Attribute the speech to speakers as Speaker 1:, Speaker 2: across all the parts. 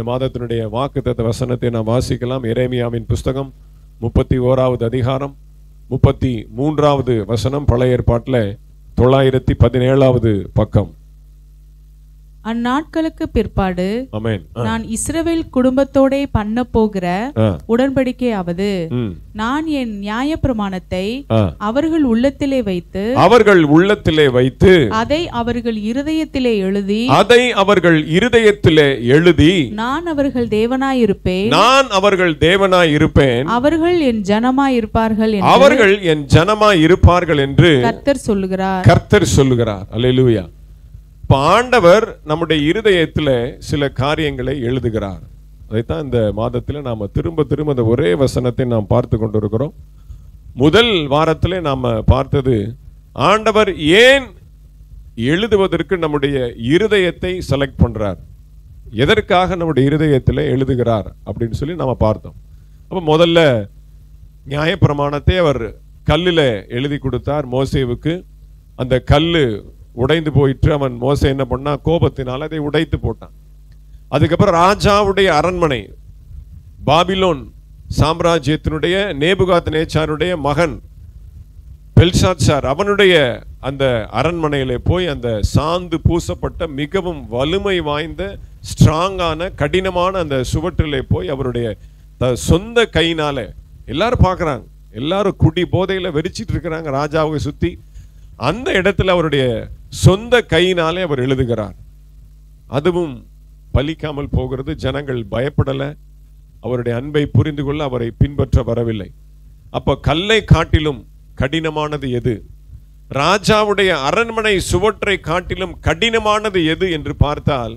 Speaker 1: இந்த மாதத்தினுடைய வாக்குத்தத்த வசனத்தை நாம் வாசிக்கலாம். எரேமியாவின் புஸ்தகம் 31வது அதிகாரம் 33வது வசனம். பழைய ஏற்பாட்டில் 917வது பக்கம்.
Speaker 2: அந்நாட்களுக்கு பிற்பாடு
Speaker 1: ஆமென்.
Speaker 2: நான் இஸ்ரவேல் குடும்பத்தோட பண்ண போகிற உடன்படிக்கையாவது, நான் என் நியாயப்பிரமாணத்தை அவர்கள் உள்ளத்திலே வைத்து அதை அவர்கள் இருதயத்திலே எழுதி நான் அவர்கள் தேவனாயிருப்பேன் அவர்கள் என் ஜனமாயிருப்பார்கள் என்று கர்த்தர் சொல்லுகிறார். அல்லேலூயா. ஆண்டவர் நம்முடைய இருதயத்தில் சில காரியங்களை எழுதுகிறார். அதைத்தான் இந்த மாதத்தில் நாம திரும்ப அந்த ஒரே வசனத்தை நாம் பார்த்து கொண்டிருக்கிறோம். முதல் வாரத்தில் நாம பார்த்தது ஆண்டவர் ஏன் எழுதுவதற்கு நம்முடைய இருதயத்தை செலக்ட் பண்றார், எதற்காக நம்முடைய இருதயத்தில் எழுதுகிறார் அப்படின்னு சொல்லி நாம பார்த்தோம். அப்ப முதல்ல நியாயப்பிரமாணத்தை அவர் கல்லில் எழுதி கொடுத்தார் மோசேவுக்கு. அந்த கல்லு உடைந்து போயிட்டு அவன் மோசே என்ன பண்ணா, கோபத்தினால் அதை உடைத்து போட்டான். அதுக்கப்புறம் ராஜாவுடைய அரண்மனை, பாபிலோன் சாம்ராஜ்யத்தினுடைய நேபுகாத்நேச்சாருடைய மகன் பெல்ஷாத்சார், அவனுடைய அந்த அரண்மனையிலே போய் அந்த சாந்து பூசப்பட்ட மிகவும் வலிமை வாய்ந்த ஸ்ட்ராங்கான கடினமான அந்த சுவற்றிலே போய் அவருடைய சொந்த கையினால, எல்லாரும் பார்க்குறாங்க, எல்லாரும் குடி போதையில் வெறிச்சிட்டு இருக்கிறாங்க ராஜாவை சுற்றி. அந்த இடத்துல அவருடைய சொந்த கையினாலே அவர் எழுதுகிறார். அதுவும் பலிக்காமல் போகிறது. ஜனங்கள் பயப்படலை, அவருடைய அன்பை புரிந்து கொள்ள அவரை பின்பற்ற வரவில்லை. அப்ப கல்லை காட்டிலும் கடினமானது எது, ராஜாவுடைய அரண்மனை சுவற்றை காட்டிலும் கடினமானது எது என்று பார்த்தால்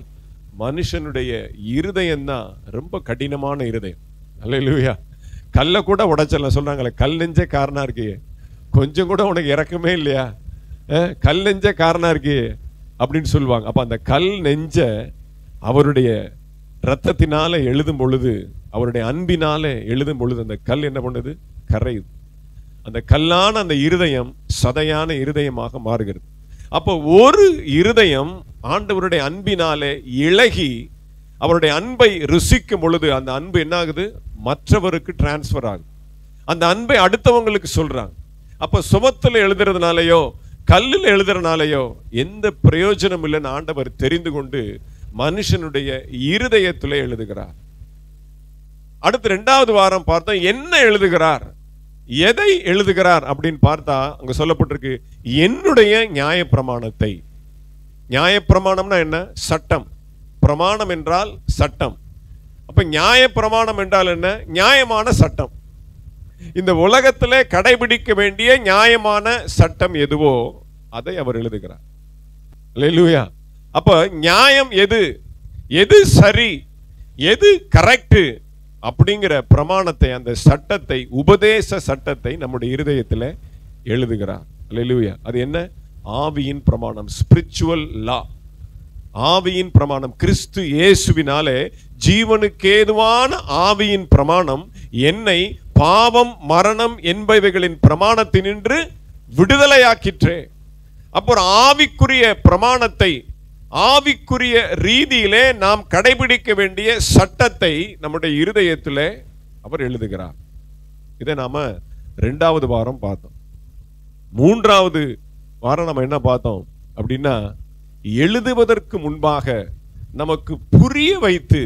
Speaker 2: மனுஷனுடைய இருதயம் தான் ரொம்ப கடினமான இருதயம். அல்லேலூயா. கல்லை கூட உடைச்சல சொல்றாங்களே, கல் நெஞ்ச காரணா இருக்கியே, கொஞ்சம் கூட உனக்கு இறக்கமே இல்லையா, கல் நெஞ்ச காரணா இருக்கு அப்படின்னு சொல்லுவாங்க. அப்ப அந்த கல் நெஞ்ச அவருடைய இரத்தத்தினால எழுதும் பொழுது, அவருடைய அன்பினால எழுதும் பொழுது அந்த கல் என்ன பண்ணுது, கரையுது. அந்த கல்லான அந்த இருதயம் சதையான இருதயமாக மாறுகிறது. அப்போ ஒரு இருதயம் ஆண்டவருடைய அன்பினாலே இழகி அவருடைய அன்பை ருசிக்கும் பொழுது அந்த அன்பு என்ன ஆகுது, மற்றவருக்கு டிரான்ஸ்பர் ஆகுது. அந்த அன்பை அடுத்தவங்களுக்கு சொல்றாங்க. அப்ப சுவத்துல எழுதுறதுனாலயோ கல்லில் எழுதுறதுனாலயோ எந்த பிரயோஜனம் இல்லைன்னு ஆண்டவர் தெரிந்து கொண்டு மனுஷனுடைய இருதயத்திலே எழுதுகிறார். அடுத்து 2வது வாரம் பார்த்தா என்ன எழுதுகிறார், எதை எழுதுகிறார் அப்படின்னு பார்த்தா அங்க சொல்லப்பட்டிருக்கு, என்னுடைய நியாயப்பிரமாணத்தை. நியாயப்பிரமாணம்னா என்ன, சட்டம். பிரமாணம் என்றால் சட்டம். அப்ப நியாயப்பிரமாணம் என்றால் என்ன, நியாயமான சட்டம். இந்த உலகத்திலே கடைபிடிக்க வேண்டிய நியாயமான சட்டம் எதுவோ அதை அவர் எழுதுகிறார். அல்லேலூயா. அப்ப நியாயம் எது, எது சரி, எது கரெக்ட் அப்படிங்கிற பிரமாணத்தை, அந்த சட்டத்தை, உபதேச சட்டத்தை நம்முடைய இருதயத்தில் எழுதுகிறார். அல்லேலூயா. அது என்ன, ஆவியின் பிரமாணம், ஸ்பிரிச்சுவல் லா. ஆவியின் பிரமாணம், கிறிஸ்து இயேசுவினாலே ஜீவனுக்கேதுவான ஆவியின் பிரமாணம் என்னை பாவம் மரணம் என்பவைகளின் பிரமாணத்தினின்று விடுதலையாக்கிற்றே. அப்போ ஆவிக்குரிய பிரமாணத்தை, ஆவிக்குரிய ரீதியிலே நாம் கடைபிடிக்க வேண்டிய சட்டத்தை நம்முடைய இருதயத்திலே அவர் எழுதுகிறார். இதை நாம 2வது வாரம் பார்த்தோம். 3வது வாரம் நம்ம என்ன பார்த்தோம் அப்படின்னா, எழுதுவதற்கு முன்பாக நமக்கு புரிய வைத்து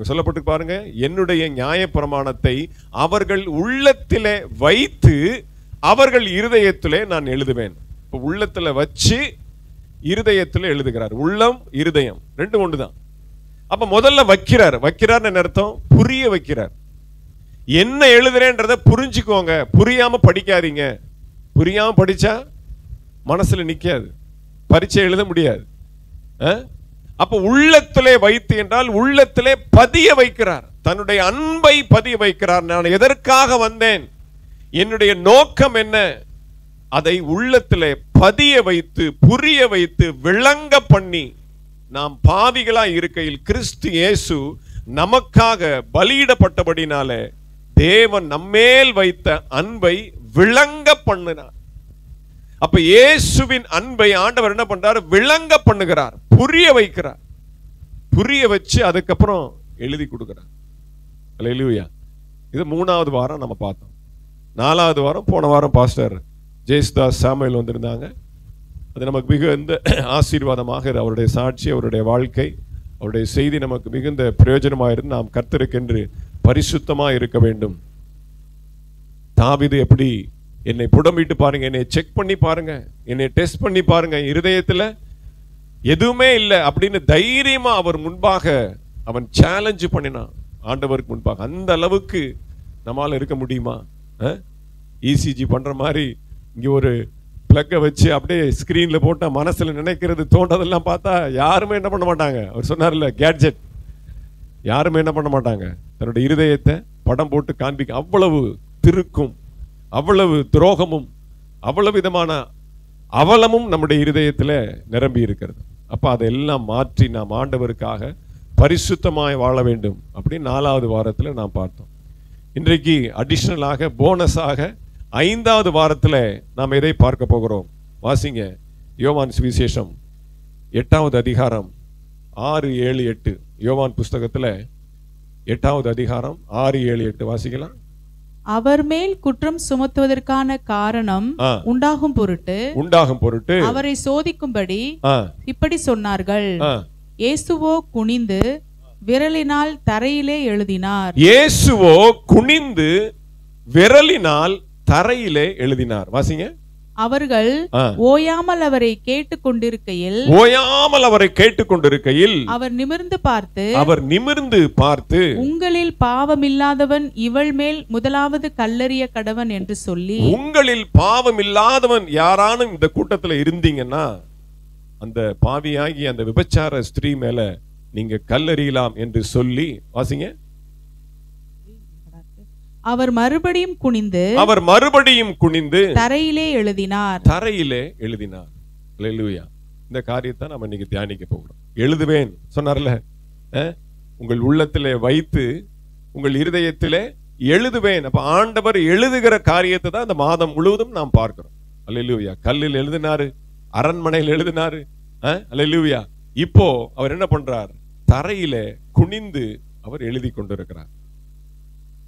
Speaker 2: சொல்லப்பட்டு பாருங்க, என்னுடைய நியாயப்பிரமாணத்தை அவர்கள் உள்ளத்திலே வைத்து அவர்கள் இருதயத்திலே நான் எழுதுவேன். இப்போ உள்ளத்துல வச்சு இருதயத்தில் எழுதுகிறார். உள்ளம் இருதயம் ரெண்டும் ஒன்றுதான். அப்ப முதல்ல வைக்கிறார் அர்த்தம், புரிய வைக்கிறார். என்ன எழுதுறேன்றத புரிஞ்சுக்கோங்க, புரியாம படிக்காதீங்க. புரியாம படிச்சா மனசுல நிக்காது, பரீட்சை எழுத முடியாது. அப்ப உள்ளத்திலே வைத்து என்றால் உள்ளத்திலே பதிய வைக்கிறார், தன்னுடைய அன்பை பதிய வைக்கிறார். நான் எதற்காக வந்தேன், என்னுடைய நோக்கம் என்ன, அதை உள்ளத்திலே பதிய வைத்து புரிய வைத்து விளங்க பண்ணி, நாம் பாவிகளா இருக்கையில் கிறிஸ்து இயேசு நமக்காக பலியிடப்பட்டபடினாலே தேவன் நம்மேல் வைத்த அன்பை விளங்க பண்ணினார். அப்ப இயேசுவின் அன்பை ஆண்டவர் என்ன பண்றார், விளங்க பண்ணுகிறார், புரிய வைக்கிறார். புரிய வச்சு அதுக்கப்புறம் எழுதி கொடுக்கிறார். அல்லேலூயா. இது 3வது வாரம் நம்ம பார்த்தோம். 4வது வாரம் போன வாரம் பாஸ்டர் ஜெயஸ்தாஸ் சாமுவேல் வந்திருந்தாங்க. அது நமக்கு மிகுந்த ஆசீர்வாதமாக அவருடைய சாட்சி, அவருடைய வாழ்க்கை, அவருடைய செய்தி நமக்கு மிகுந்த பிரயோஜனமாக இருந்து நாம் கர்த்தருக்கென்று பரிசுத்தமாக இருக்க வேண்டும். தாவீது எப்படி என்னை புடமிட்டு பாருங்க, என்னை செக் பண்ணி பாருங்க, என்னை டெஸ்ட் பண்ணி பாருங்க, இருதயத்தில் எதுவுமே இல்லை அப்படின்னு தைரியமா அவர் முன்பாக அவன் சேலஞ்சு பண்ணினான் ஆண்டவருக்கு முன்பாக. அந்த அளவுக்கு நம்மால இருக்க முடியுமா? இசிஜி பண்ற மாதிரி இங்க ஒரு பிளக்கை வச்சு அப்படியே ஸ்கிரீன்ல போட்டா மனசுல நினைக்கிறது தோன்றதெல்லாம் பார்த்தா யாருமே என்ன பண்ண மாட்டாங்க. அவர் சொன்னார்ல கேட்ஜெட், யாருமே என்ன பண்ண மாட்டாங்க, தன்னுடைய இருதயத்தை படம் போட்டு காண்பிக்க. அவ்வளவு திருக்கும், அவ்வளவு துரோகமும், அவ்வளவு விதமான அவலமும் நம்முடைய இருதயத்தில் நிரம்பி இருக்கிறது. அப்ப அதெல்லாம் மாற்றி நாம் ஆண்டவருக்காக பரிசுத்தமாய் வாழ வேண்டும் அப்படின்னு 4வது வாரத்தில் நாம் பார்த்தோம். இன்றைக்கு அடிஷனலாக போனஸாக 5வது வாரத்தில் நாம் எதை பார்க்க போகிறோம்? வாசிங்க, யோவான் சுவிசேஷம் 8வது அதிகாரம் 6, 7, 8. யோவான் புஸ்தகத்தில் 8வது அதிகாரம் 6, 7, 8 வாசிக்கலாம்.
Speaker 3: அவர் மேல் குற்றம் சுமத்துவதற்கான காரணம் உண்டாகும் பொருட்டு அவரை சோதிக்கும்படி இப்படி சொன்னார்கள். இயேசுவோ குனிந்து விரலினால் தரையிலே எழுதினார்.
Speaker 2: இயேசுவோ குனிந்து விரலினால் தரையிலே எழுதினார். வாசிங்க.
Speaker 3: அவர்கள் ஓயாமல் அவரை கேட்டுக்கொண்டிருக்கையில் அவர் நிமிர்ந்து பார்த்து உங்களில் பாவமில்லாதவன் இவள் மேல் முதலாவது கல்லெறிய கடவன் என்று சொல்லி,
Speaker 2: உங்களில் பாவமில்லாதவன் யாரானும் இந்த கூட்டத்தில் இருந்தீங்கன்னா அந்த பாவியாகி அந்த விபச்சார ஸ்திரீ மேல நீங்க கல்லெறியலாம் என்று சொல்லி, வாசிங்க.
Speaker 3: அவர் மறுபடியும் குனிந்து தரையிலே எழுதினார்.
Speaker 2: அல்லேலூயா. இந்த காரியத்தை நம்ம இன்னைக்கு தியானிக்க போகிறோம். எழுதுவேன் சொன்னார்ல, உங்கள் உள்ளத்திலே வைத்து உங்கள் இருதயத்திலே எழுதுவேன். அப்ப ஆண்டவர் எழுதுகிற காரியத்தை தான் இந்த மாதம் முழுவதும் நாம் பார்க்கிறோம். அல்லேலூயா. கல்லில் எழுதினாரு, அரண்மனையில் எழுதினாரு. அல்லேலூயா. இப்போ அவர் என்ன பண்றார்? தரையிலே குனிந்து அவர் எழுதி கொண்டிருக்கிறார்.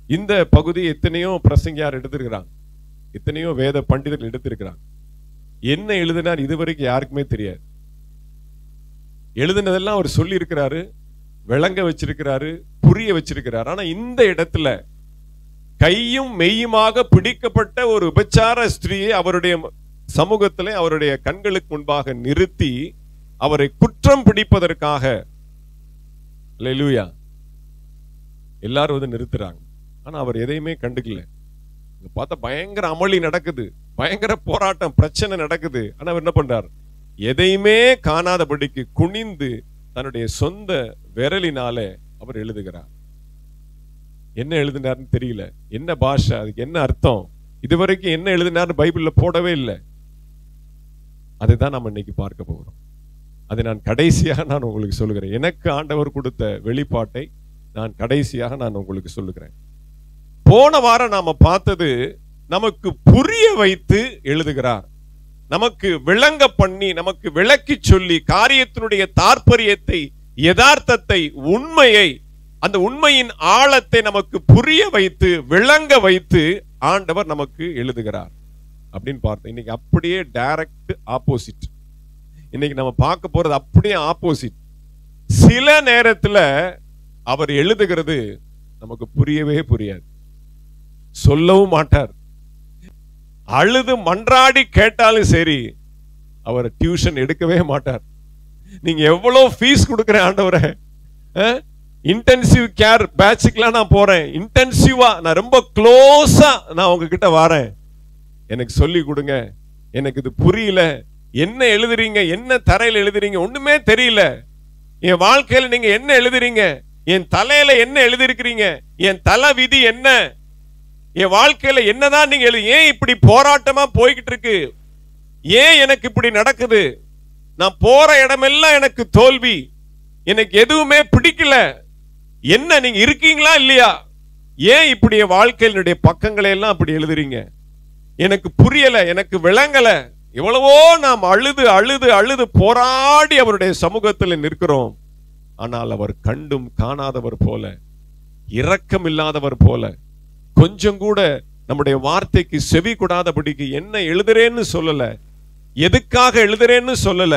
Speaker 2: இந்த பகுதி எத்தனையோ பிரசங்கியார் எடுத்திருக்கிறாங்க, எத்தனையோ வேத பண்டிதர்கள் எடுத்திருக்கிறாங்க. என்ன எழுதினார் இதுவரைக்கும் யாருக்குமே தெரியாது. எழுதினதெல்லாம் அவர் சொல்லி இருக்கிறாரு, விளங்க வச்சிருக்கிறாரு, புரிய வச்சிருக்கிறார். ஆனா இந்த இடத்துல கையும் மெய்யுமாக பிடிக்கப்பட்ட ஒரு விபச்சார ஸ்திரீயை அவருடைய சமூகத்திலே அவருடைய கண்களுக்கு முன்பாக நிறுத்தி அவரை குற்றம் பிடிப்பதற்காக அல்லேலூயா எல்லாரும் வந்து நிறுத்துறாங்க. ஆனா அவர் எதையுமே கண்டுக்கல. பார்த்தா பயங்கர அமளி நடக்குது, பயங்கர போராட்டம், பிரச்சனை நடக்குது. ஆனா அவர் என்ன பண்றார்? எதையுமே காணாதபடிக்கு குனிந்து தன்னுடைய சொந்த விரலினாலே அவர் எழுதுகிறார். என்ன எழுதினார்னு தெரியல, என்ன பாஷை, அதுக்கு என்ன அர்த்தம், இதுவரைக்கும் என்ன எழுதினார்னு பைபிள்ல போடவே இல்லை. அதுதான் நம்ம இன்னைக்கு பார்க்க போகிறோம். அதை நான் கடைசியாக நான் உங்களுக்கு சொல்லுகிறேன். எனக்கு ஆண்டவர் கொடுத்த வெளிப்பாட்டை நான் கடைசியாக நான் உங்களுக்கு சொல்லுகிறேன். போன வாரம் நாம பார்த்தது நமக்கு புரிய வைத்து எழுதுகிறார், நமக்கு விளங்க பண்ணி, நமக்கு விளக்கி சொல்லி, காரியத்தினுடைய தாற்பயத்தை, யதார்த்தத்தை, உண்மையை, அந்த உண்மையின் ஆழத்தை நமக்கு புரிய வைத்து விளங்க வைத்து ஆண்டவர் நமக்கு எழுதுகிறார் அப்படின்னு பார்த்தோம். இன்னைக்கு அப்படியே டைரக்ட் ஆப்போசிட். இன்னைக்கு நம்ம பார்க்க போறது அப்படியே ஆப்போசிட். சில நேரத்துல அவர் எழுதுகிறது நமக்கு புரியவே புரியாது, சொல்லவும் மாட்டார். அழுது மன்றாடி கேட்டாலும் சரி, அவர் டியூஷன் எடுக்கவே மாட்டார். நீங்க எவ்வளவு ஃபீஸ் கொடுக்குற ஆண்டவரே, இன்டென்சிவ் கேர் பேட்சுக்கெல்லாம் நான் போறேன், இன்டென்சிவா நான் ரொம்ப க்ளோஸா நான் உங்ககிட்ட வரேன், எனக்கு சொல்லி கொடுங்க, எனக்கு இது புரியல, என்ன எழுதுறீங்க, என்ன தரையில எழுதுறீங்க, ஒண்ணுமே தெரியல, என் வாழ்க்கையில நீங்க என்ன எழுதுறீங்க, என் தலையில என்ன எழுதிருக்கிறீங்க, என் தலை விதி என்ன, என் வாழ்க்கையில என்னதான் நீங்க எழுதி, ஏன் இப்படி போராட்டமா போய்கிட்டு இருக்கு, ஏன் எனக்கு இப்படி நடக்குது, நான் போற இடமெல்லாம் எனக்கு தோல்வி, எனக்கு எதுவுமே பிடிக்கல, என்ன நீங்க இருக்கீங்களா இல்லையா, ஏன் இப்படி என் வாழ்க்கையினுடைய பக்கங்களை எல்லாம் அப்படி எழுதுறீங்க, எனக்கு புரியல, எனக்கு விளங்கல. எவ்வளவோ நாம் அழுது அழுது அழுது போராடி அவருடைய சமூகத்தில் நிற்கிறோம். ஆனால் அவர் கண்டும் காணாதவர் போல, இரக்கம் இல்லாதவர் போல, கொஞ்சம் கூட நம்முடைய வார்த்தைக்கு செவி கொடாதபடிக்கு என்ன எழுதுறேன்னு சொல்லல, எதுக்காக எழுதுறேன்னு சொல்லல,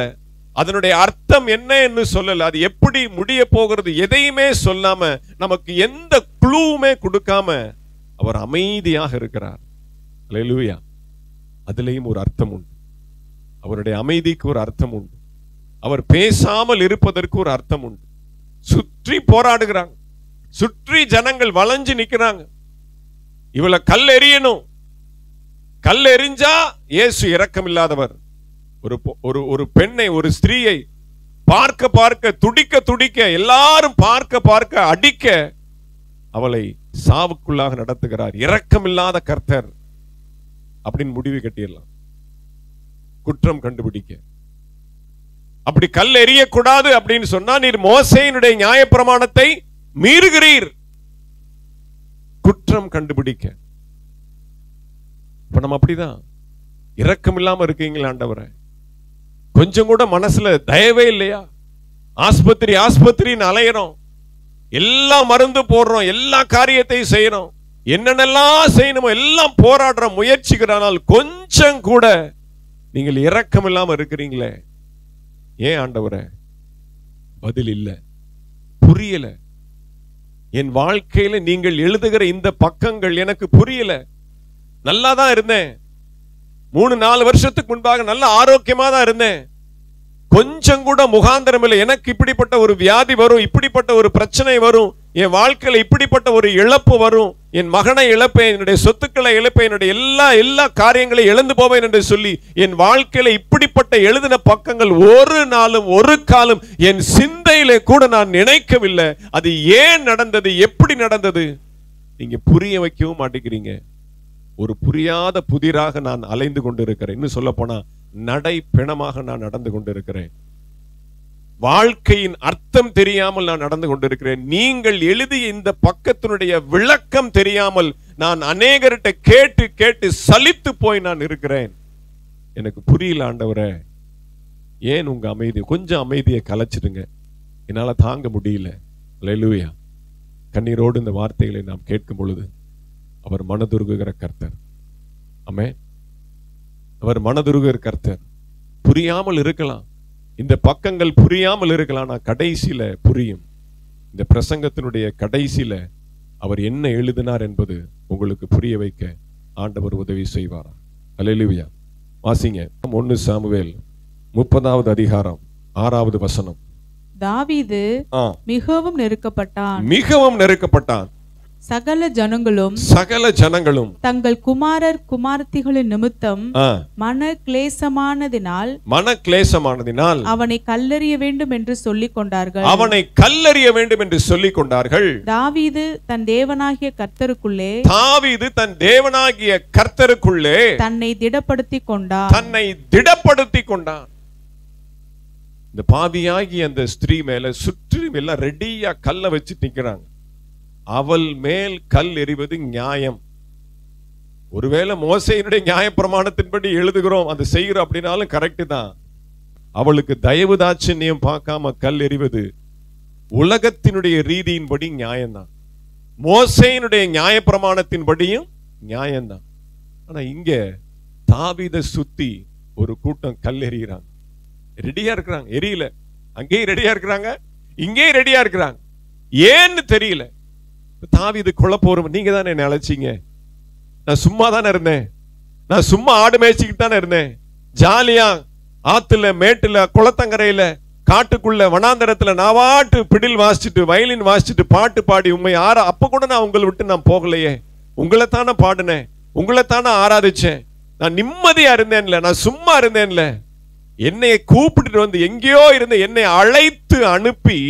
Speaker 2: அதனுடைய அர்த்தம் என்ன என்று சொல்லல, அது எப்படி முடிய போகிறது எதையுமே சொல்லாம, நமக்கு எந்த க்ளூவுமே கொடுக்காம அவர் அமைதியாக இருக்கிறார். அல்லேலூயா. அதுலயும் ஒரு அர்த்தம் உண்டு. அவருடைய அமைதிக்கு ஒரு அர்த்தம் உண்டு. அவர் பேசாமல் இருப்பதற்கு ஒரு அர்த்தம் உண்டு. சுற்றி போராடுகிறாங்க, சுற்றி ஜனங்கள் வளைஞ்சு நிக்கிறாங்க. இவளை கல் எறியணும், கல் எறிஞ்சா இயேசு இரக்கம் இல்லாதவர். ஒரு பெண்ணை, ஒரு ஸ்திரீயை பார்க்க பார்க்க, துடிக்க துடிக்க, எல்லாரும் பார்க்க பார்க்க, அடிக்க அவளை சாவுக்குள்ளாக நடத்துகிறார். இரக்கம் இல்லாத கர்த்தர் அப்படின்னு முடிவு கட்டிடலாம், குற்றம் கண்டுபிடிக்க. அப்படி கல் எறியக்கூடாது அப்படின்னு சொன்னா நீர் மோசேயினுடைய நியாயப்பிரமாணத்தை மீறுகிறீர், குற்றம் கண்டுபிடிக்க. இப்ப நம்ம அப்படிதான், இரக்கம் இல்லாம இருக்கீங்களா ஆண்டவரே? கொஞ்சம் கூட மனசுல தயவே இல்லையா? ஆஸ்பத்திரி ஆஸ்பத்திரின்னு அலையிறோம், எல்லா மருந்து போடுறோம், எல்லா காரியத்தையும் செய்யறோம், என்னென்னலாம் செய்யணுமோ எல்லாம் போராடுற முயற்சிக்கிறானால் கொஞ்சம் கூட நீங்கள் இரக்கம் இல்லாம இருக்கிறீங்களே, ஏன் ஆண்டவரே? பதில் இல்ல, புரியல. என் வாழ்க்கையில நீங்கள் எழுதுகிற இந்த பக்கங்கள் எனக்கு புரியல. நல்லா தான் இருந்தேன், 3-4 வருஷத்துக்கு முன்பாக நல்ல ஆரோக்கியமா தான் இருந்தேன், கொஞ்சம் கூட முகாந்திரம் இல்லை. எனக்கு இப்படிப்பட்ட ஒரு வியாதி வரும், இப்படிப்பட்ட ஒரு பிரச்சனை வரும், என் வாழ்க்கையில இப்படிப்பட்ட ஒரு இழப்பு வரும், என் மகனை இழப்பேன், என்னுடைய சொத்துக்களை இழப்பேன், என்னுடைய எல்லா காரியங்களையும் இழந்து போவேன் என்று சொல்லி என் வாழ்க்கையில இப்படிப்பட்ட எழுதின பக்கங்கள் ஒரு நாளும் ஒரு காலம் என் சிந்தையில கூட நான் நினைக்கவில்லை. அது ஏன் நடந்தது, எப்படி நடந்தது? நீங்க புரிய வைக்கவும் மாட்டேங்கிறீங்க. ஒரு புரியாத புதிராக நான் அலைந்து கொண்டிருக்கிறேன். இன்னும் சொல்ல போனா நடை பிணமாக நான் நடந்து கொண்டிருக்கிறேன். வாழ்க்கையின் அர்த்தம் தெரியாமல் நான் நடந்து கொண்டிருக்கிறேன். நீங்கள் எழுதிய இந்த பக்கத்தினுடைய விளக்கம் தெரியாமல் நான் அநேகர்கிட்ட கேட்டு கேட்டு சலித்து போய் நான் இருக்கிறேன். எனக்கு புரியல ஆண்டவரே, ஏன் உங்க அமைதி? கொஞ்சம் அமைதியை கலைச்சிடுங்க, என்னால தாங்க முடியல. அல்லேலூயா. கண்ணீரோடு இந்த வார்த்தைகளை நாம் கேட்கும் பொழுது அவர் மனதுருகுகிற கர்த்தர். ஆமென். அவர் மனதுருகுகிற கர்த்தர். புரியாமல் இருக்கலாம், இந்த பக்கங்கள் புரியாமல் இருக்கலாம், நான் கடைசியில புரியும். இந்த பிரசங்கத்தினுடைய கடைசியில அவர் என்ன எழுதினார் என்பது உங்களுக்கு புரிய வைக்க ஆண்டவர் உதவி செய்வாரா? அல்லேலூயா. வாசிங்க 1 சாமுவேல் 30வது அதிகாரம் 6வது வசனம்.
Speaker 3: தாவீது மிகவும் நெருக்கப்பட்டான்,
Speaker 2: மிகவும் நெருக்கப்பட்டான்.
Speaker 3: சகல ஜனங்களும் தங்கள் குமாரர் குமாரத்திகளின் நிமித்தம் மன கிளேசமானதினால் அவனை கல்லெறிய வேண்டும் என்று சொல்லிக் கொண்டார்கள். தாவீது தன் தேவனாகிய கர்த்தருக்குள்ளே தன்னை திடப்படுத்திக் கொண்டான்.
Speaker 2: இந்த பாவியாகி அந்த ஸ்திரீ மேல சுற்றி எல்லாம் ரெடியா கல்ல வச்சு நிக்கிறாங்க. அவள் மேல் கல் எறிவது நியாயம். ஒருவேளை மோசேயினுடைய நியாய பிரமாணத்தின்படி எழுதுகிறோம், அது செய்கிறோம் அப்படின்னாலும் கரெக்ட் தான். அவளுக்கு தயவு தாட்சண்யம் பார்க்காம கல் எறிவது உலகத்தினுடைய ரீதியின்படி நியாயம்தான், மோசேயினுடைய நியாய பிரமாணத்தின்படியும் நியாயம்தான். ஆனா இங்க தாவீதை சுத்தி ஒரு கூட்டம் கல் எறிகிறாங்க. ரெடியா இருக்கிறாங்க, எரியல. அங்கேயும் ரெடியா இருக்கிறாங்க, இங்கேயும் ரெடியா இருக்கிறாங்க. ஏன்னு தெரியல. தாவீது கொல்ல போறோம். நீங்க தானே என்ன அழைச்சீங்க, நான் சும்மா தானே இருந்தேன், நான் சும்மா ஆடு மேய்ச்சிக்கிட்டு தானே இருந்தேன், ஜாலியா ஆத்துல மேட்டுல குளத்தங்கரையில காட்டுக்குள்ள வனாந்தரத்துல நாவாட்டு பிடில் வாசிச்சுட்டு வயலின் வாசிச்சுட்டு பாட்டு பாடி உண்மை அப்ப கூட நான் உங்களை விட்டு நான் போகலையே, உங்களைத்தானே பாடினேன், உங்களைத்தானே ஆராதிச்சேன், நான் நிம்மதியா இருந்தேன்ல, நான் சும்மா இருந்தேன்ல. என்னை கூப்பிட்டு வந்து எங்கேயோ இருந்த என்னை அழைத்து அனுப்பி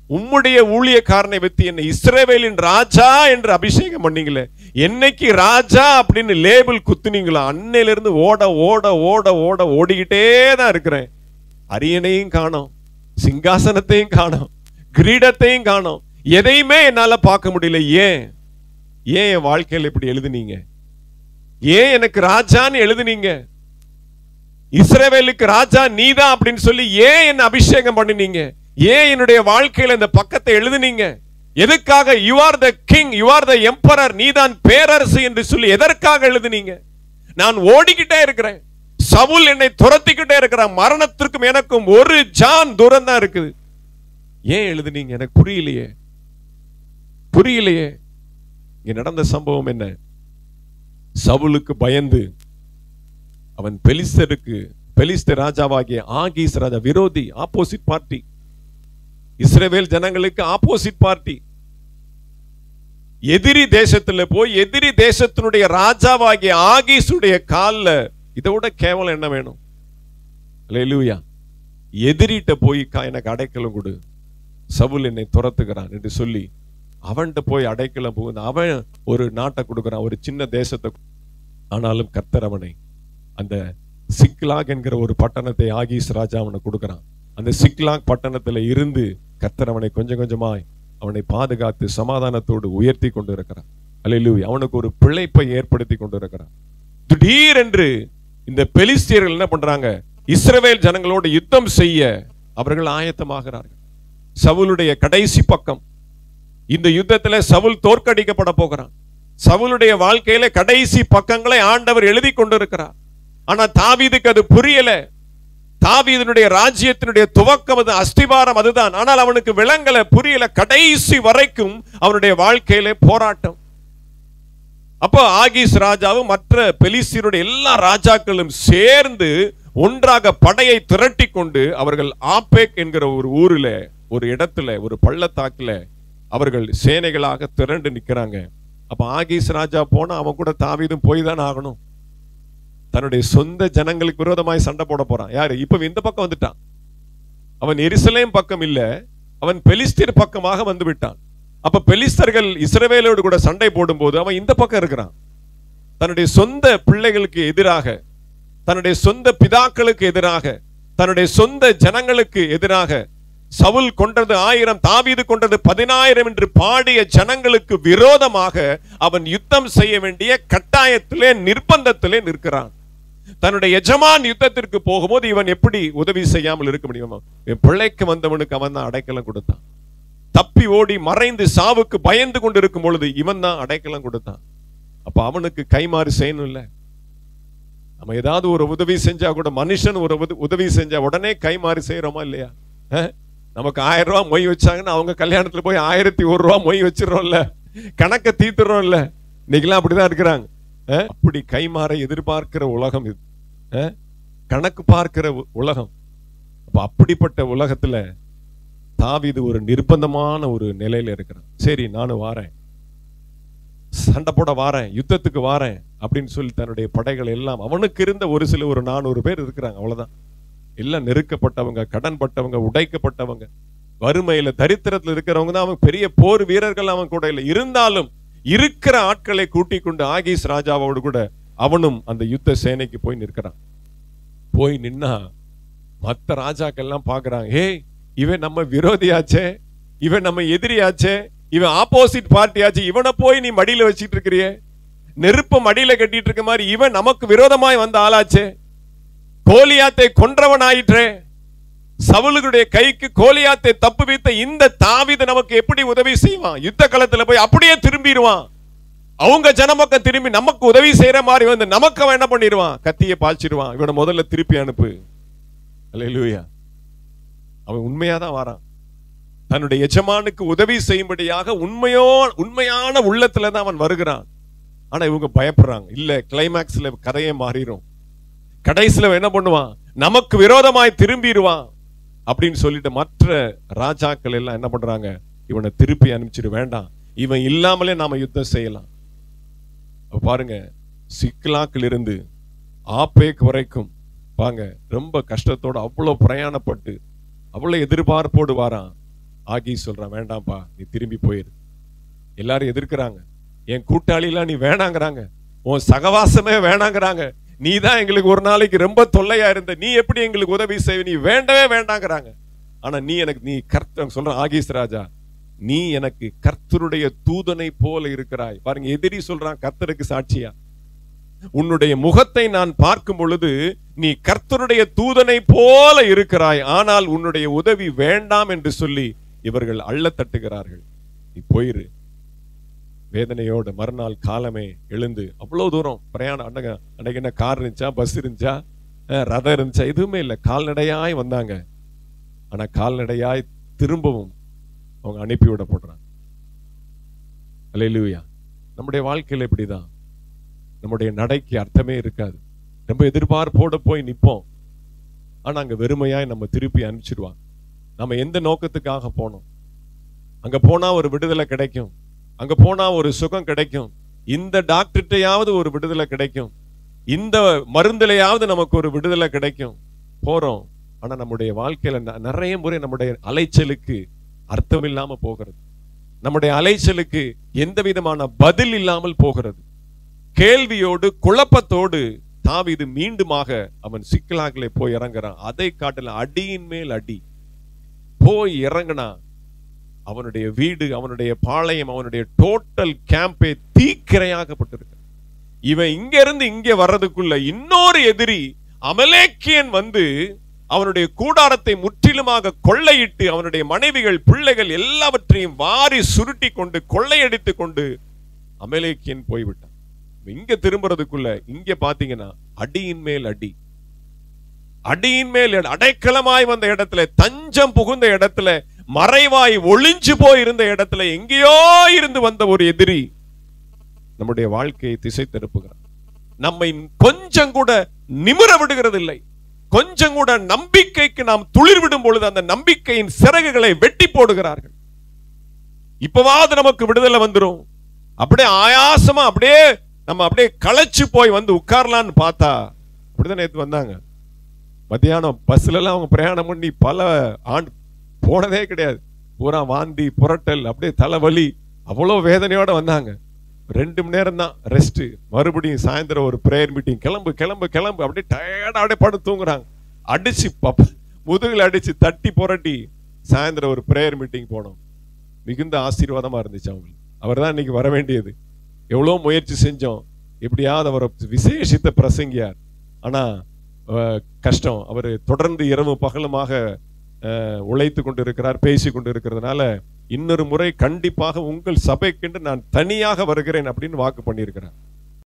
Speaker 2: உம்முடைய ஊழியக்காரனை வைத்து என்னை இஸ்ரவேலின் ராஜா என்று அபிஷேகம் பண்ணீங்களே, என்னைக்கு ராஜா அப்படின்னு லேபிள் குத்துனீங்களா, அன்னையில இருந்து ஓட ஓட ஓட ஓட ஓடிக்கிட்டே தான் இருக்கிறேன். அரியணையும் காணோம், சிங்காசனத்தையும் காணோம், கிரீடத்தையும் காணோம், எதையுமே என்னால பார்க்க முடியல. ஏன் என் வாழ்க்கையில் இப்படி எழுதுனீங்க? ஏன் எனக்கு ராஜான்னு எழுதுனீங்க? இஸ்ரவேலுக்கு ராஜா நீதான் அப்படின்னு சொல்லி ஏன் என்ன அபிஷேகம் பண்ணினீங்க? ஏன் என்னுடைய வாழ்க்கையில இந்த பக்கத்தை எழுதுனீங்க? எதுக்காக? You are the king, you are the emperor, நீதான் பேரரசு என்று சொல்லி எதற்காக எழுதுனீங்க? நான் ஓடிக்கிட்டே இருக்கிறேன், சவுல் என்னை துரத்திக்கிட்டே இருக்கிறான், மரணத்திற்கும் எனக்கும் ஒரு ஜான் தூரம் தான் இருக்குது. ஏன் எழுதுனீங்க? எனக்கு புரியலையே, புரியலையே. இங்க நடந்த சம்பவம் என்ன? சவுலுக்கு பயந்து அவன் பெலிஸ்தர் ராஜாவாகிய ஆகீஸ் ராஜா, விரோதி, ஆப்போசிட் பார்ட்டி, இஸ்ரவேல் ஜனங்களுக்கு ஆப்போசிட் பார்ட்டி, எதிரி தேசத்துல போய் எதிரி தேசத்தினுடைய ராஜாவாகிய ஆகீசுடைய கால்ல, இதோட கேவலம் என்ன வேணும்? அல்லேலூயா. எதிரிட்ட போய் எனக்கு அடைக்கலம் கொடு, சவுல் என்னை துரத்துகிறான் என்று சொல்லி அவன்கிட்ட போய் அடைக்கலம் புகுந்து அவன் ஒரு நாட்டை கொடுக்கிறான், ஒரு சின்ன தேசத்தை. ஆனாலும் கர்த்தர் அவனை அந்த சிக்லாக் என்கிற ஒரு பட்டணத்தை ஆகீஸ் ராஜா அவனை கொடுக்கிறான். அந்த சிக்லாக் பட்டணத்துல இருந்து கர்த்தர் அவனை கொஞ்சம் கொஞ்சமாய் அவனை பாதுகாத்து சமாதானத்தோடு உயர்த்தி கொண்டு இருக்கிறான். அல்லேலூயா. அவனுக்கு ஒரு பிழைப்பை ஏற்படுத்தி கொண்டு இருக்கிறான். திடீரென்று இந்த பெலிஸ்தியர்கள் என்ன பண்றாங்க? இஸ்ரவேல் ஜனங்களோடு யுத்தம் செய்ய அவர்கள் ஆயத்தமாகிறார்கள். சவுலுடைய கடைசி பக்கம். இந்த யுத்தத்துல சவுல் தோற்கடிக்கப்பட போகிறான். சவுலுடைய வாழ்க்கையில கடைசி பக்கங்களை ஆண்டவர் எழுதி கொண்டிருக்கிறார். ஆனா தாவீதுக்கு அது புரியல. தாவீதினுடைய ராஜ்யத்தினுடைய துவக்கம் அது, அஸ்திவாரம் அதுதான். ஆனால் அவனுக்கு விளங்கல, புரியல. கடைசி வரைக்கும் அவனுடைய வாழ்க்கையில போராட்டம். அப்போ ஆகீஸ் ராஜாவும் மற்ற பெலிஸ்தியருடைய எல்லா ராஜாக்களும் சேர்ந்து ஒன்றாக படையை திரட்டி கொண்டு அவர்கள் ஆப்பேக் என்கிற ஒரு ஊர்ல, ஒரு இடத்துல, ஒரு பள்ளத்தாக்குல அவர்கள் சேனைகளாக திரண்டு நிற்கிறாங்க. அப்ப ஆகீஸ் ராஜா போனா அவன் கூட தாவீதும் போய் தான் ஆகணும். தன்னுடைய சொந்த ஜனங்களுக்கு விரோதமாய் சண்டை போட போறான். யாரு? இப்ப இந்த பக்கம் வந்துட்டான். அவன் எருசலேம் பக்கம் இல்ல, அவன் பெலிஸ்தர் பக்கமாக வந்து விட்டான். அப்ப பெலிஸ்தர்கள் இஸ்ரவேலோடு கூட சண்டை போடும் போது அவன் இந்த பக்கம் இருக்கிறான். தன்னுடைய சொந்த பிள்ளைகளுக்கு எதிராக, தன்னுடைய சொந்த பிதாக்களுக்கு எதிராக, தன்னுடைய சொந்த ஜனங்களுக்கு எதிராக சவுல் கொன்றது 1000, தாவீது கொன்றது 10000 என்று பாடிய ஜனங்களுக்கு விரோதமாக அவன் யுத்தம் செய்ய வேண்டிய கட்டாயத்திலே, நிர்பந்தத்திலே நிற்கிறான். தன்னுடைய எஜமான் யுத்தத்திற்கு போகும்போது இவன் எப்படி உதவி செய்யாமல் இருக்க முடியுமா? பிள்ளைக்கு வந்தவனுக்கு அவன் தான் அடைக்கலம் கொடுத்தான். தப்பி ஓடி மறைந்து சாவுக்கு பயந்து கொண்டு இருக்கும் பொழுது இவன் தான் அடைக்கலம் கொடுத்தான். அப்ப அவனுக்கு கைமாறு செய்யணும் இல்ல? நம்ம ஏதாவது ஒரு உதவி செஞ்சா கூட, மனுஷன் ஒரு உதவி செஞ்சா உடனே கைமாறு செய்யறோமா இல்லையா? நமக்கு 1000 ரூபாய் மொய் வச்சாங்கன்னா அவங்க கல்யாணத்துல போய் 1001 ரூபாய் மொய் வச்சிடறோம்ல, கணக்க தீத்துறோம் இல்ல? இன்னைக்கெல்லாம் அப்படிதான் இருக்கிறாங்க. அப்படி கைமாற எதிர்பார்க்கிற உலகம் இது, கணக்கு பார்க்கிற உலகம். அப்ப அப்படிப்பட்ட உலகத்துல தாவீது ஒரு நிர்பந்தமான ஒரு நிலையில இருக்கிறான். சரி, நானும் வாரேன், சண்டை போட வாரேன், யுத்தத்துக்கு வாரேன் அப்படின்னு சொல்லி தன்னுடைய படைகள் எல்லாம், அவனுக்கு இருந்த ஒரு 400 பேர் இருக்கிறாங்க, அவ்வளவுதான். எல்லாம் நெருக்கப்பட்டவங்க, கடன்பட்டவங்க, உடைக்கப்பட்டவங்க, வறுமையில தரித்திரத்துல இருக்கிறவங்க தான். அவன் பெரிய போர் வீரர்கள் அவன் கூட இல்லை. இருந்தாலும் இருக்கிற ஆட்களை கூட்டிக் கொண்டு ஆகீஸ் ராஜாவோடு கூட அவனும் அந்த யுத்த சேனைக்கு போய் நிற்கிறான். போய் நின்னா மற்ற ராஜாக்கள் எல்லாம் பாக்குறாங்க, ஏய் இவன் நம்ம விரோதியாச்சே, இவன் நம்ம எதிரியாச்சே, இவன் ஆப்போசிட் பார்ட்டியாச்சு, இவனை போய் நீ மடியில வச்சிட்டு இருக்கிறியே, நெருப்பு மடியில கட்டிட்டு இருக்க மாதிரி இவன் நமக்கு விரோதமாய் வந்த ஆளாச்சே, கோலியாத்தை கொன்றவன் ஆயிற்றே, சவுலுடைய கைக்கு கோலியாத்தை தப்புவித்த இந்த தாவீது நமக்கு எப்படி உதவி செய்வான்? யுத்த களத்துல போய் அப்படியே திரும்பிடுவான். அவங்க ஜனமக்க திரும்பி நமக்கு உதவி செய்யற மாதிரி வந்து நமக்கு அவன் என்ன பண்ணிடுவான்? கத்தியை பாய்ச்சிடுவான். இவனை முதல்ல திருப்பி அனுப்பு. அல்லேலூயா. அவன் உண்மையாதான் வாரான். தன்னுடைய எஜமானுக்கு உதவி செய்யும்படியாக உண்மையான உள்ளத்துல தான் அவன் வருகிறான். ஆனா இவங்க பயப்படுறாங்க. இல்ல, கிளைமேக்ஸ்ல கதையே மாறிடும். கடைசியில என்ன பண்ணுவான்? நமக்கு விரோதமாய் திரும்பிடுவான் அப்படின்னு சொல்லிட்டு மற்ற ராஜாக்கள் எல்லாம் என்ன பண்றாங்க? இவனை திருப்பி அனுப்பிச்சிடு, வேண்டாம், இவன் இல்லாமலே நாம யுத்தம் செய்யலாம். பாருங்க, சிக்லாக்கில் இருந்து ஆப்பேக் வரைக்கும் பாங்க, ரொம்ப கஷ்டத்தோட அவ்வளவு பிரயாணப்பட்டு அவ்வளவு எதிர்பார்ப்போடு வாரான். ஆகி சொல்றான், வேண்டாம்ப்பா, நீ திரும்பி போயிரு. எல்லாரும் எதிர்க்கிறாங்க. என் கூட்டாளிலாம் நீ வேணாங்கிறாங்க, உன் சகவாசமே வேணாங்கிறாங்க, நீ தான் எங்களுக்கு ஒரு நாளைக்கு ரொம்ப தொல்லையா இருந்த, நீ எப்படி எங்களுக்கு உதவி செய்வ, நீ வேண்டவே வேண்டாங்கிறாங்க. ஆனா நீ கர்த்தர் சொல்ற, ஆகீஸ் ராஜா, நீ எனக்கு கர்த்தருடைய தூதனை போல இருக்கிறாய். பாருங்க, எதிரி சொல்றான் கர்த்தருக்கு சாட்சியா, உன்னுடைய முகத்தை நான் பார்க்கும் பொழுது நீ கர்த்தருடைய தூதனை போல இருக்கிறாய், ஆனால் உன்னுடைய உதவி வேண்டாம் என்று சொல்லி இவர்கள் அள்ள தட்டுகிறார்கள். நீ போயிரு. வேதனையோடு மறுநாள் காலமே எழுந்து அவ்வளவு தூரம் பிரயாணம். அன்னைக்கு என்ன கார் இருந்துச்சா, பஸ் இருந்துச்சா, ரதம் இருந்துச்சா? எதுவுமே இல்லை. கால்நடையாய் வந்தாங்க. ஆனா கால்நடையாய் திரும்பவும் அவங்க அனுப்பி விடப்படுறாங்க. அல்லேலூயா. நம்முடைய வாழ்க்கையில இப்படிதான். நம்முடைய நடைக்கு அர்த்தமே இருக்காது. ரொம்ப எதிர்பார்ப்போட போய் நிற்போம். ஆனா அங்க வெறுமையாய் நம்ம திருப்பி அனுப்பிச்சிடுவாங்க. நம்ம எந்த நோக்கத்துக்காக போனோம்? அங்க போனா ஒரு விடுதலை கிடைக்கும், அங்க போனா ஒரு சுகம் கிடைக்கும், இந்த டாக்டர்கிட்டையாவது ஒரு விடுதலை கிடைக்கும், இந்த மருந்துலையாவது நமக்கு ஒரு விடுதலை கிடைக்கும். போறோம். ஆனா நம்முடைய வாழ்க்கையில நிறைய முறை நம்முடைய அலைச்சலுக்கு அர்த்தம் இல்லாம போகிறது. நம்முடைய அலைச்சலுக்கு எந்த விதமான பதில் இல்லாமல் போகிறது. கேள்வியோடு குழப்பத்தோடு தாவீது மீண்டுமாக அவன் சிக்கலாக்களை போய் இறங்குறான். அதை காட்டல அடியின் மேல் அடி போய் இறங்கினா அவனுடைய வீடு, அவனுடைய பாளையம், அவனுடைய டோட்டல் கேம்பே தீக்கிரையாகப்பட்டிருக்கு. இவன் இங்க இருந்து இங்க வர்றதுக்குள்ள இன்னொரு எதிரி அமலேக்கியன் வந்து அவனுடைய கூடாரத்தை முற்றிலுமாக கொள்ளையிட்டு அவனுடைய மனைவிகள், பிள்ளைகள் எல்லாவற்றையும் வாரி சுருட்டி கொண்டு கொள்ளையடித்து கொண்டு அமலேக்கியன் போய்விட்டான். இங்க திரும்புறதுக்குள்ள இங்க பாத்தீங்கன்னா அடியின் மேல் அடி, அடியின் மேல் அடைக்கலமாய் வந்த இடத்துல, தஞ்சம் புகுந்த இடத்துல, மறைவாய் ஒளிஞ்சு போயிருந்த இடத்துல எங்கேயோ இருந்து வந்த ஒரு எதிரி நம்முடைய வாழ்க்கையை திசை திருப்புகிறார். நம்மை கொஞ்சம் கூட நிமிர விடுகிறது இல்லை. கொஞ்சம் கூட நம்பிக்கைக்கு நாம் துளிர் விடும் பொழுது அந்த நம்பிக்கையின் சிறகுகளை வெட்டி போடுகிறார்கள். இப்பவாவது நமக்கு விடுதலை வந்துடும். அப்படியே ஆயாசமா அப்படியே நம்ம அப்படியே களைச்சு போய் வந்து உட்காரலான்னு பார்த்தா அப்படிதான் நேற்று வந்தாங்க. மத்தியானம் பஸ்ல எல்லாம் அவங்க பிரயாணம் பண்ணி பல ஆண்டு போனதே கிடையாது. பூரா வாந்தி புரட்டல், அப்படியே தலைவலி, அவ்வளவு வேதனையோட வந்தாங்க. 2 மணி நேரம் தான் ரெஸ்ட். மறுபடியும் சாயந்தரம் ஒரு பிரேயர் மீட்டிங். கிளம்பு கிளம்பு கிளம்பு. அப்படியே டயர்டா அப்படியே படுத்து தூங்குறாங்க. அடிச்சு முதுகுல அடிச்சு தட்டி புரட்டி சாயந்தரம் ஒரு பிரேயர் மீட்டிங் போனோம். மிகுந்த ஆசீர்வாதமா இருந்துச்சு அவங்களுக்கு. அவர் தான் இன்னைக்கு வர வேண்டியது. எவ்வளவு முயற்சி செஞ்சோம், எப்படியாவது அவர் விசேஷித்த பிரசங்கியார். ஆனா கஷ்டம். அவர் தொடர்ந்து இரவு பகலுமாக உழைத்து கொண்டிருக்கிறார், பேசி கொண்டிருக்கிறதுனால இன்னொரு முறை கண்டிப்பாக உங்கள் சபைக்கென்று நான் தனியாக வருகிறேன் அப்படின்னு வாக்கு பண்ணியிருக்கிறார்.